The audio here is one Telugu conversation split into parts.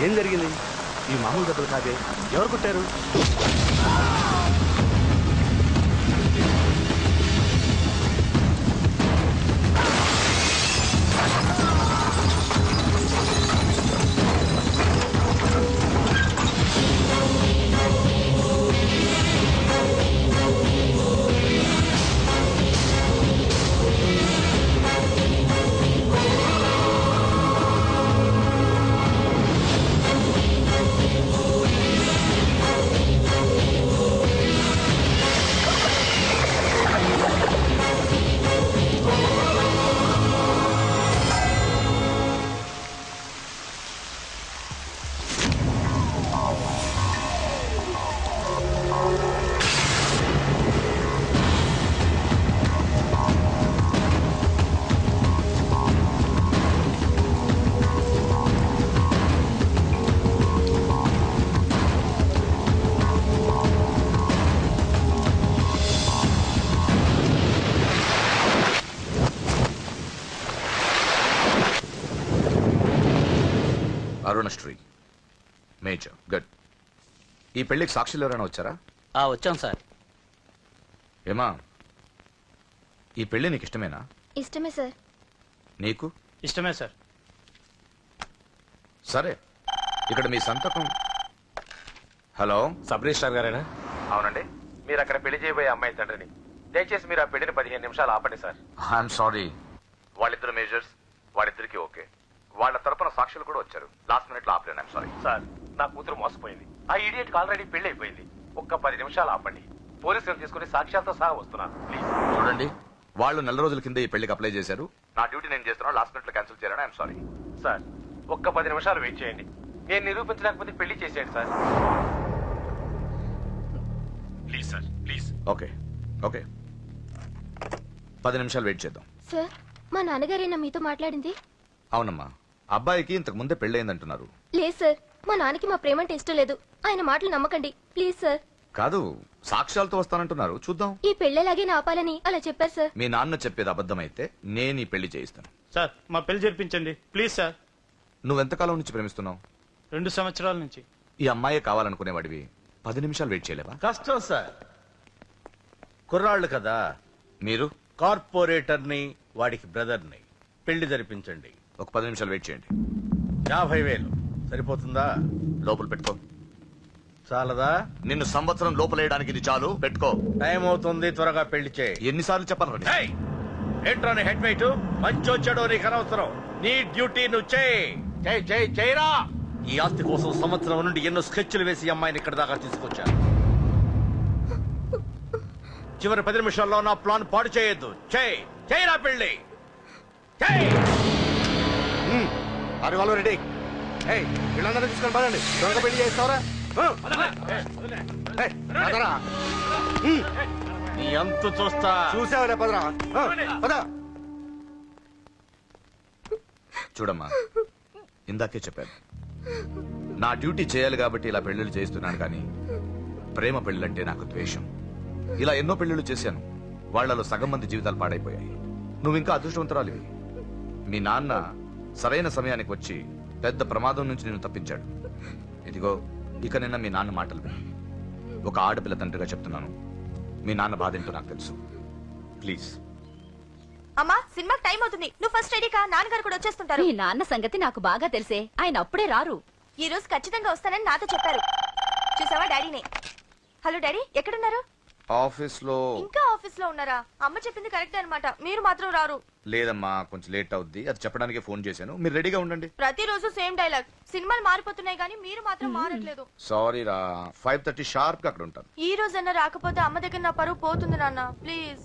ఏం జరిగింది? ఈ మామూలు దెబ్బలు కాదే, ఎవరు కొట్టారు? Arunasri major good. ఈ పెళ్లికి సాక్షులు ఎవరైనా వచ్చారా? వచ్చాం సార్. ఏమా, ఈ పెళ్లి నీకు ఇష్టమేనా? ఇష్టమే సార్. నీకు? ఇష్టమే సార్. సరే, ఇక్కడ మీ సంతకం. హలో, సబ్ రిజిస్ట్రార్ గారేనా? అవునండి. మీరు అక్కడ పెళ్లి చేయబోయే అమ్మాయి తండ్రిని. దయచేసి మీరు ఆ పెళ్లిని 15 నిమిషాలు ఆపండి సార్. I'm sorry. వాళ్ళిద్దరు మేజర్స్, వాళ్ళిద్దరికి ఓకే. వాళ్ళ తరపున సాక్షులు కూడా వచ్చారు. లాస్ట్ మినిట్ లో ఆపలేను. I'm sorry sir. నా కూతురు మోసపోయింది. ఆ ఇడియట్ ఆల్రెడీ పెళ్లి అయిపోయింది. ఒక్క 10 నిమిషాలు ఆపండి. పోలీసులు తీసుకుని సాక్ష్యాలతో సహా వస్తున్నాను. ప్లీజ్ చూడండి, వాళ్ళు నెల రోజుల కింద ఈ పెళ్లికి అప్లై చేశారు. నా డ్యూటీ నేను చేస్తున్నాను. లాస్ట్ మినిట్ లో క్యాన్సిల్ చేయాలని ఐఎమ్ సారీ. సార్, ఒక్క 10 నిమిషాలు వెయిట్ చేయండి. నేను నిరూపించలేకపోతే పెళ్లి చేసేయండి sir. Please sir, please. Okay okay, 10 నిమిషాలు వెయిట్ చేద్దాం. సార్, మా నాన్నగారేనా మీతో మాట్లాడింది? అవునమ్మా, అబ్బాయికి ఇంతకు ముందే పెళ్ళయిందంటున్నారు. లేదు సార్, మా నాన్నకి మా ప్రేమ అంటే ఇష్టం లేదు. ఆయన మాటలు నమ్మకండి ప్లీజ్ సార్. కాదు, సాక్ష్యాలతో వస్తానంటున్నారు. చూద్దాం. ఈ పెళ్ళేలాగే ఆపాలని అలా చెప్పారు సార్. మీ నాన్న చెప్పేది అబద్ధమైతే నేను ఈ పెళ్లి చేయిస్తాను. సార్, మా పెళ్లి జరిపించండి ప్లీజ్ సార్. నువ్వెంతకాలం నుంచి ప్రేమిస్తున్నావు? 2 సంవత్సరాల నుంచి. ఈ అమ్మాయి కావాలనుకునేవాడివి 10 నిమిషాలు వెయిట్ చేయలేవా? కష్టం సార్. కుర్రాళ్ళు కదా. మీరు? కార్పొరేటర్ని, వాడికి బ్రదర్ని. పెళ్లి జరిపించండి. ఒక 10 నిమిషాలు వెయిట్ చేయండి. 50,000 సరిపోతుందా? లోపల పెట్టుకో. చాలదా? నిన్ను సంవత్సరం లోపలేయడానికి ఇది చాలు. పెట్టుకో. టైం అవుతుంది, త్వరగా పెళ్లి చేయి. ఎన్నిసార్లు చెప్పాలి? ఏంట్రాని హెడ్ వెయిట్? మంచి వచ్చాడో నీకు అనవసరం. నీ డ్యూటీ నువ్వు చేయరా. ఈ ఆస్తి కోసం సంవత్సరం నుండి ఎన్నో స్కెచ్లు వేసి అమ్మాయిని ఇక్కడ దాకా తీసుకొచ్చాను. చివరి 10 నిమిషాల్లో నా ప్లాన్ పాడు చేయొద్దు. చేయరా పెళ్లి. రెడీ. వీళ్ళందరూ తీసుకొని పదండి. దొంగ పెళ్లి చేస్తావరా? నీ అంతు చూస్తా. చూసావరా? పదరా, పద. చూడమ్మా, ఇందాకే చెప్పాను, నా డ్యూటీ చేయాలి కాబట్టి ఇలా పెళ్లిళ్ళు చేస్తున్నాను. కానీ ప్రేమ పెళ్లిళ్ళంటే నాకు ద్వేషం. ఇలా ఎన్నో పెళ్లిళ్ళు చేశాను. వాళ్లలో సగం మంది జీవితాలు పాడైపోయాయి. నువ్వు ఇంకా అదృష్టవంతురాలివి. మీ నాన్న సరైన సమయానికి వచ్చి పెద్ద ప్రమాదం నుంచి నిన్ను తప్పించాడు. ఇదిగో, ఇక నిన్న మీ నాన్న మాటలు విను. ఒక ఆడపిల్ల తండ్రిగా చెప్తున్నాను, మీ నాన్న బాధ ఏంటో నాకు తెలుసు. ప్లీజ్. అమ్మా, సినిమాకి టైం అవుతుంది. నువ్వు ఫస్ట్ రెడీ కా. నాన్నగారు కూడా వచ్చేస్తుంటారు. మీ నాన్న సంగతి నాకు బాగా తెలిసే. ఆయన అప్పుడే రారు. ఈ రోజు ఖచ్చితంగా వస్తానని నాతో చెప్పారు. చూసావా డాడీని? హలో డాడీ, ఎక్కడున్నారు? ఆఫీస్ లో. ఇంకా ఆఫీస్ లో ఉన్నారా? అమ్మ చెప్పింది కరెక్ట్ అనమాట. మీరు మాత్రం రారు. లేదమ్మా, కొంచెం లేట్ అవుద్ది. అది చెప్పడానికి ఫోన్ చేశాను. మీరు రెడీగా ఉండండి. ప్రతిరోజు సేమ్ డైలాగ్. సినిమాలు మారిపోతున్నాయి కానీ మీరు మాత్రం మారట్లేదు. సారీ రా. 5:30 షార్ప్ గా అక్కడ ఉంటాను. ఈ రోజన్నా రాకపోతే అమ్మ దగ్గర నా పరువు పోతుంది నాన్న. ప్లీజ్,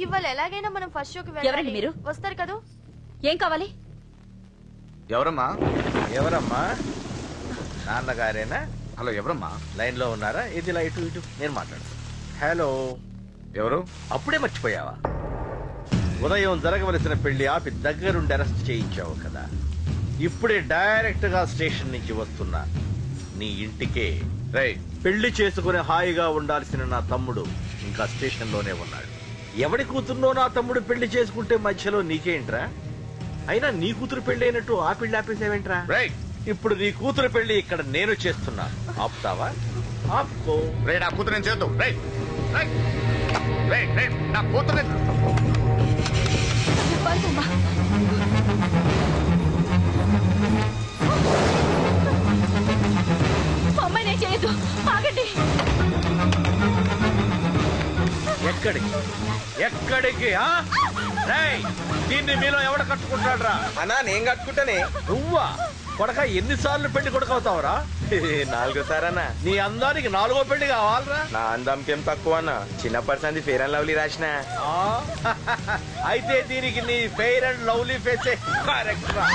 ఇవాళ ఎలాగైనా మనం ఫస్ట్ షోకి ఎవరండి మీరు? వస్తారు కదా? ఏం కావాలి? ఎవరమ్మా? ఎవరమ్మా? నాన్నగారేనా? హలో, ఎవరమ్మా? లైన్ లో ఉన్నారా? ఇది ఇలా ఇటు ఇటు నేను మాట్లాడతాను. హలో, ఎవరు? అప్పుడే మర్చిపోయావా? ఉదయం జరగవలసిన పెళ్లి ఆపి దగ్గరుండి అరెస్ట్ చేయించావు కదా. ఇప్పుడే డైరెక్ట్ గా స్టేషన్ నుంచి వస్తున్నా నీ ఇంటికే. పెళ్లి చేసుకుని హాయిగా ఉండాల్సిన నా తమ్ముడు ఇంకా స్టేషన్ లోనే ఉన్నాడు. ఎవడి కూతుర్నో నా తమ్ముడు పెళ్లి చేసుకుంటే మధ్యలో నీకేంట్రా? అయినా నీ కూతురు పెళ్లి అయినట్టు ఆ పెళ్లి ఆపేసావేంట్రా? ఇప్పుడు నీ కూతురు పెళ్లి ఇక్కడ నేను చేస్తున్నాను. ఆపుతావా? ఆపుకో. రే నా కూతురు నేను చేద్దాం. రే రే రే రే నా కూతురు అమ్మాయి నేను చేయొద్దు, ఆగండి. ఎక్కడికి ఎక్కడికి? రేయ్, దీన్ని మీలో ఎవడ కట్టుకుంటాడు రా? అన్నా నేను కట్టుకుంటానే. నువ్వా కొడక? ఎన్నిసార్లు పెళ్లి కొడుకవుతావురా? 4 సారన్నా. నీ అందానికి 4వ పెళ్లి కావాలరా? నా అందంకేం తక్కువ అన్న. చిన్నప్పటి సంది ఫేర్ అండ్ లవ్లీ రాసిన. అయితే దీనికి నీ ఫెయిర్ అండ్ లవ్లీ ఫేసే కరెక్ట్ రా.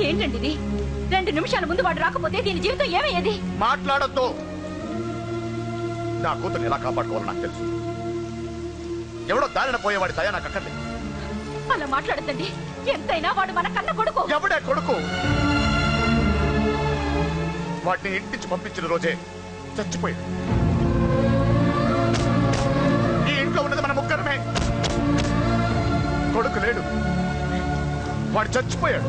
ఏంటండి ఇది? 2 నిమిషాల ముందు వాడు రాకపోతే దీని జీవితం ఏమయ్యేది? మాట్లాడద్దు. నా కూతురు ఎలా కాపాడుకోవాలో నాకు తెలుసు. ఎవడో దారిన పోయేవాడి దయ నాకు అక్కర్లేదు. అలా మాట్లాడద్దండి. ఎంతైనా వాడు మన కన్న కొడుకు. ఎవడే కొడుకు? వాటిని ఇంటించి పంపించిన రోజే చచ్చిపోయాడు. ఈ ఇంట్లో ఉన్నది మన ముగ్గురమే. కొడుకు లేడు, వాడు చచ్చిపోయాడు.